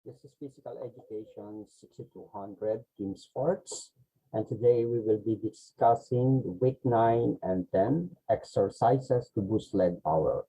This is Physical Education 6200 Team Sports. And today we will be discussing week 9 and 10 exercises to boost leg power.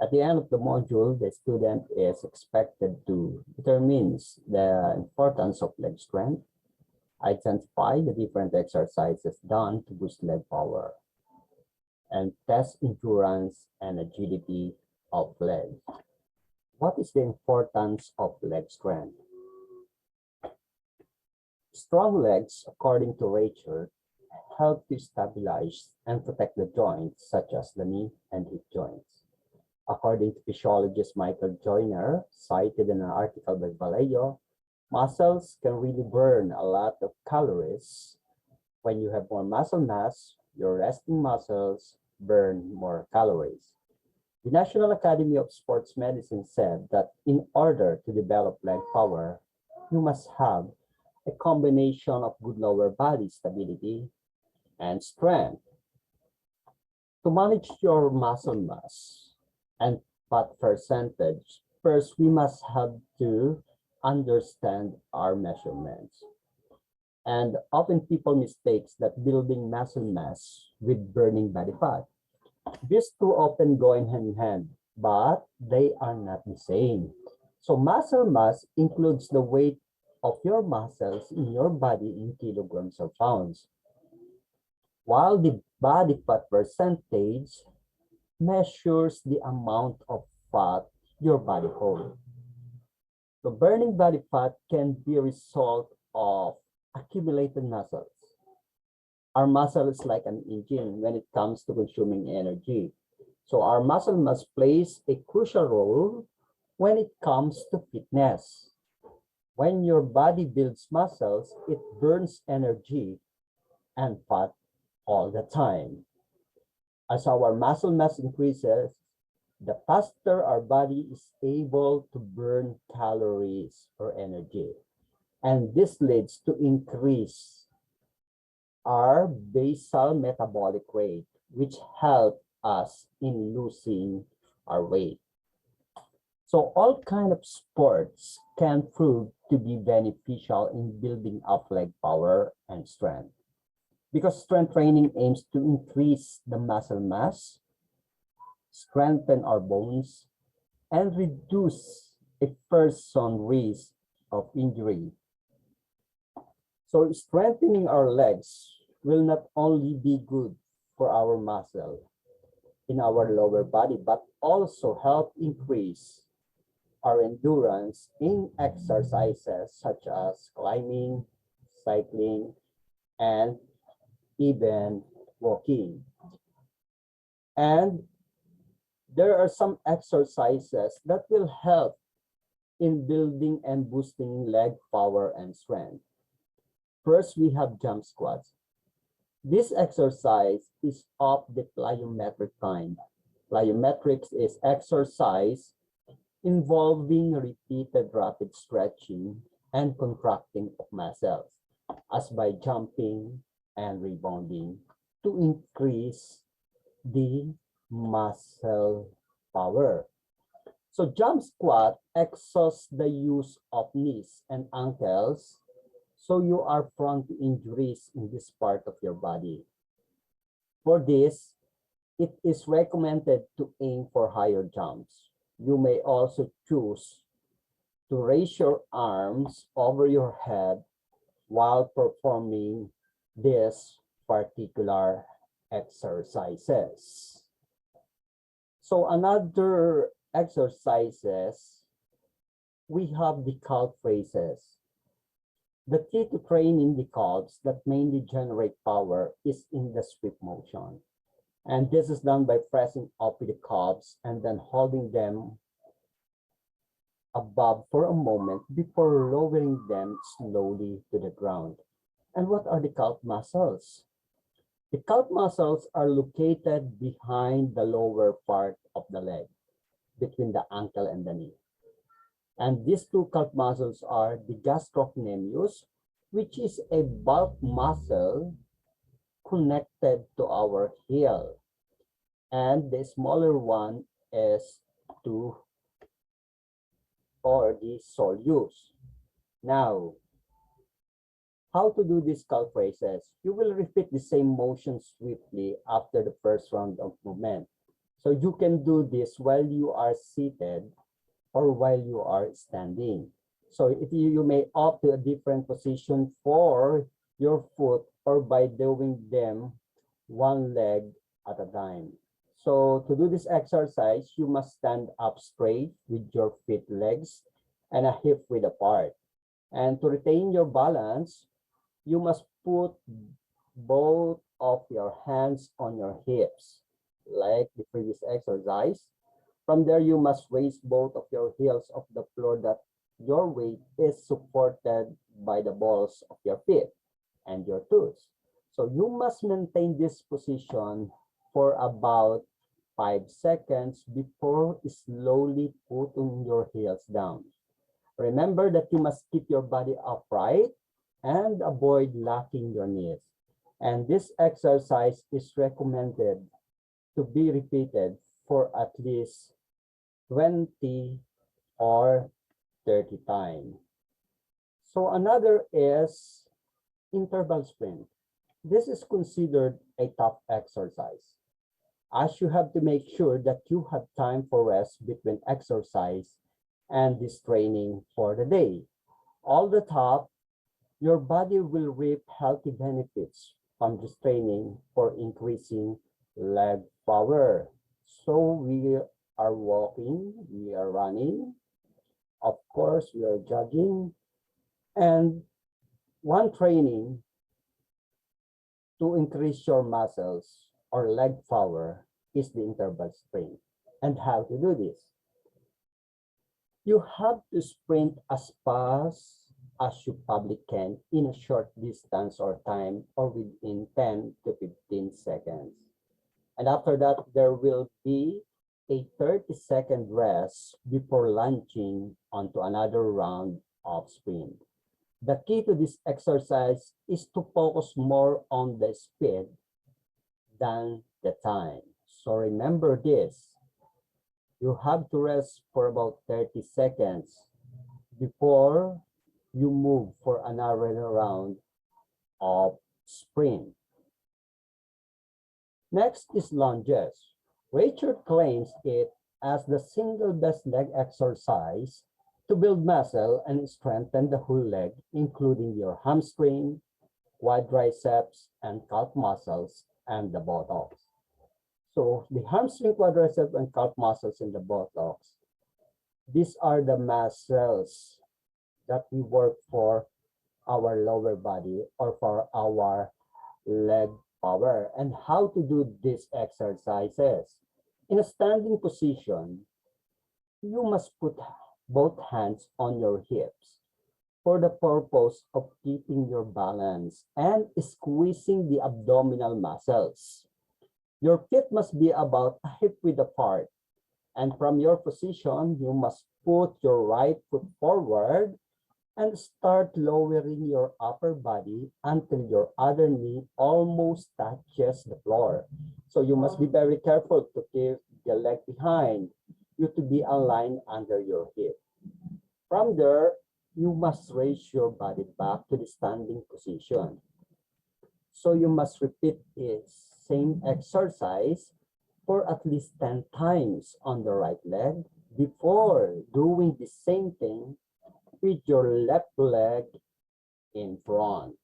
At the end of the module, the student is expected to determine the importance of leg strength, identify the different exercises done to boost leg power, and test endurance and agility of legs. What is the importance of leg strength? Strong legs, according to Rachel, help to stabilize and protect the joints, such as the knee and hip joints. According to physiologist Michael Joyner, cited in an article by Vallejo, muscles can really burn a lot of calories. When you have more muscle mass, your resting muscles burn more calories. The National Academy of Sports Medicine said that in order to develop leg power, you must have a combination of good lower body stability and strength. To manage your muscle mass and fat percentage, first we must have to understand our measurements. And often people mistake that building muscle mass with burning body fat. These two often go in hand, but they are not the same. So muscle mass includes the weight of your muscles in your body in kilograms or pounds, while the body fat percentage measures the amount of fat your body holds. So burning body fat can be a result of accumulated muscles. Our muscle is like an engine when it comes to consuming energy. So our muscle must play a crucial role when it comes to fitness. When your body builds muscles, it burns energy and fat all the time. As our muscle mass increases, the faster our body is able to burn calories or energy. And this leads to increase our basal metabolic rate, which help us in losing our weight. So all kind of sports can prove to be beneficial in building up leg power and strength, because strength training aims to increase the muscle mass, strengthen our bones, and reduce a person's risk of injury. So strengthening our legs will not only be good for our muscle in our lower body, but also help increase our endurance in exercises such as climbing, cycling, and even walking. And there are some exercises that will help in building and boosting leg power and strength. First, we have jump squats. This exercise is of the plyometric kind. Plyometrics is exercise involving repeated rapid stretching and contracting of muscles, as by jumping and rebounding to increase the muscle power. So jump squat exhausts the use of knees and ankles, so you are prone to injuries in this part of your body. For this, it is recommended to aim for higher jumps. You may also choose to raise your arms over your head while performing this particular exercises. So another exercises, we have the calf raises. The key to training the calves that mainly generate power is in the sweep motion. And this is done by pressing up with the calves and then holding them above for a moment before lowering them slowly to the ground. And what are the calf muscles? The calf muscles are located behind the lower part of the leg, between the ankle and the knee. And these two calf muscles are the gastrocnemius, which is a bulk muscle connected to our heel. And the smaller one is to or the soleus. Now, how to do these calf raises? You will repeat the same motion swiftly after the first round of movement. So you can do this while you are seated or while you are standing. So if you may opt to a different position for your foot or by doing them one leg at a time. So to do this exercise, you must stand up straight with your feet, legs, and a hip width apart. And to retain your balance, you must put both of your hands on your hips, like the previous exercise. From there, you must raise both of your heels off the floor that your weight is supported by the balls of your feet and your toes. So you must maintain this position for about 5 seconds before slowly putting your heels down. Remember that you must keep your body upright and avoid locking your knees. And this exercise is recommended to be repeated for at least 20 or 30 times. So another is interval sprint. This is considered a tough exercise, as you have to make sure that you have time for rest between exercise and this training for the day. All the top, your body will reap healthy benefits from this training for increasing leg power. So we are walking, we are running, of course, we are jogging, and one training to increase your muscles or leg power is the interval sprint. And how to do this? You have to sprint as fast as you probably can in a short distance or time or within 10 to 15 seconds. And after that, there will be a 30-second rest before launching onto another round of sprint. The key to this exercise is to focus more on the speed than the time. So remember this. You have to rest for about 30 seconds before you move for another round of sprint. Next is lunges. Richard claims it as the single best leg exercise to build muscle and strengthen the whole leg, including your hamstring, quadriceps, and calf muscles, and the buttocks. So the hamstring, quadriceps, and calf muscles in the buttocks, these are the muscles that we work for our lower body or for our leg power. And how to do these exercises? In a standing position, you must put both hands on your hips for the purpose of keeping your balance and squeezing the abdominal muscles. Your feet must be about a hip width apart, and from your position, you must put your right foot forward and start lowering your upper body until your other knee almost touches the floor. So you must be very careful to keep the leg behind you to be aligned under your hip. From there, you must raise your body back to the standing position. So you must repeat this same exercise for at least 10 times on the right leg before doing the same thing with your left leg in front.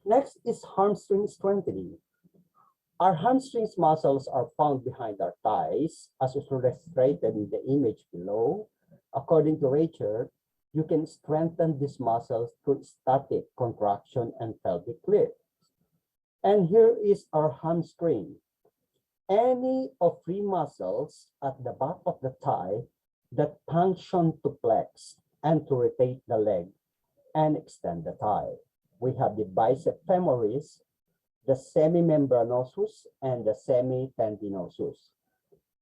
Next is hamstring strengthening. Our hamstrings muscles are found behind our thighs, as illustrated in the image below. According to Rachel, you can strengthen these muscles through static contraction and pelvic lift. And here is our hamstring. Any of three muscles at the back of the thigh that function to flex and to rotate the leg and extend the thigh. We have the biceps femoris, the semimembranosus, and the semitendinosus.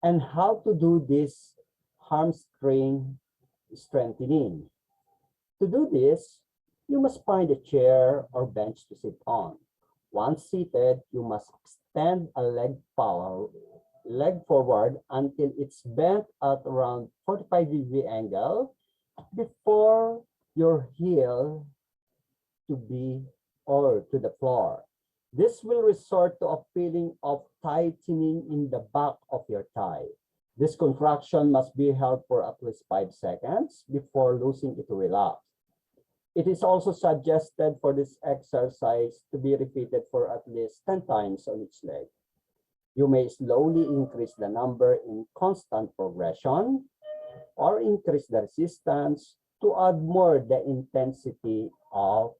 And how to do this hamstring strengthening? To do this, you must find a chair or bench to sit on. Once seated, you must extend a leg leg forward until it's bent at around 45-degree angle before your heel to be or to the floor. This will resort to a feeling of tightening in the back of your thigh. This contraction must be held for at least 5 seconds before losing it to relax. It is also suggested for this exercise to be repeated for at least 10 times on each leg. You may slowly increase the number in constant progression or increase the resistance to add more the intensity of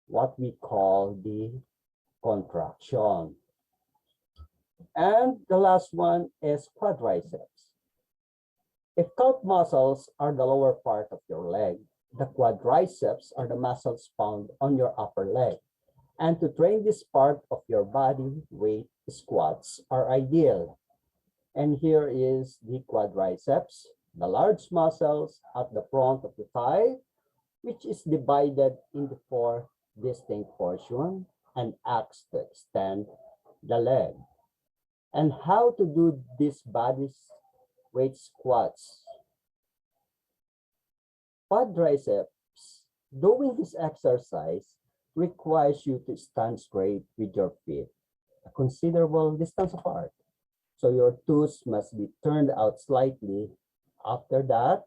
what we call the contraction. And the last one is quadriceps. If calf muscles are the lower part of your leg, the quadriceps are the muscles found on your upper leg. And to train this part of your body, weight squats are ideal. And here is the quadriceps, the large muscles at the front of the thigh, which is divided into 4 distinct portions and acts to extend the leg. And how to do these body weight squats. Quadriceps, doing this exercise requires you to stand straight with your feet a considerable distance apart. So your toes must be turned out slightly. After that,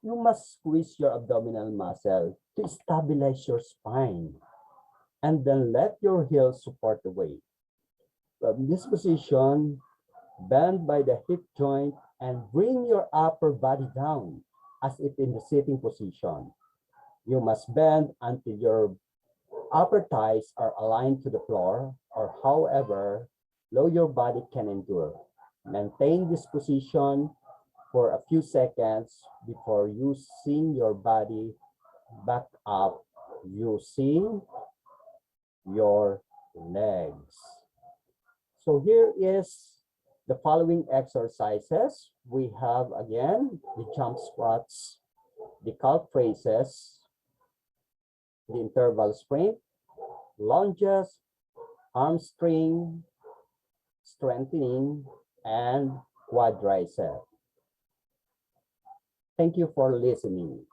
you must squeeze your abdominal muscle to stabilize your spine. And then let your heels support the weight. From this position, bend by the hip joint and bring your upper body down as if in the sitting position. You must bend until your upper thighs are aligned to the floor or however low your body can endure. Maintain this position for a few seconds before using your body back up using your legs. So here is the following exercises. We have again the jump squats, the calf raises, the interval sprint, lunges, hamstring, strengthening, and quadricep. Thank you for listening.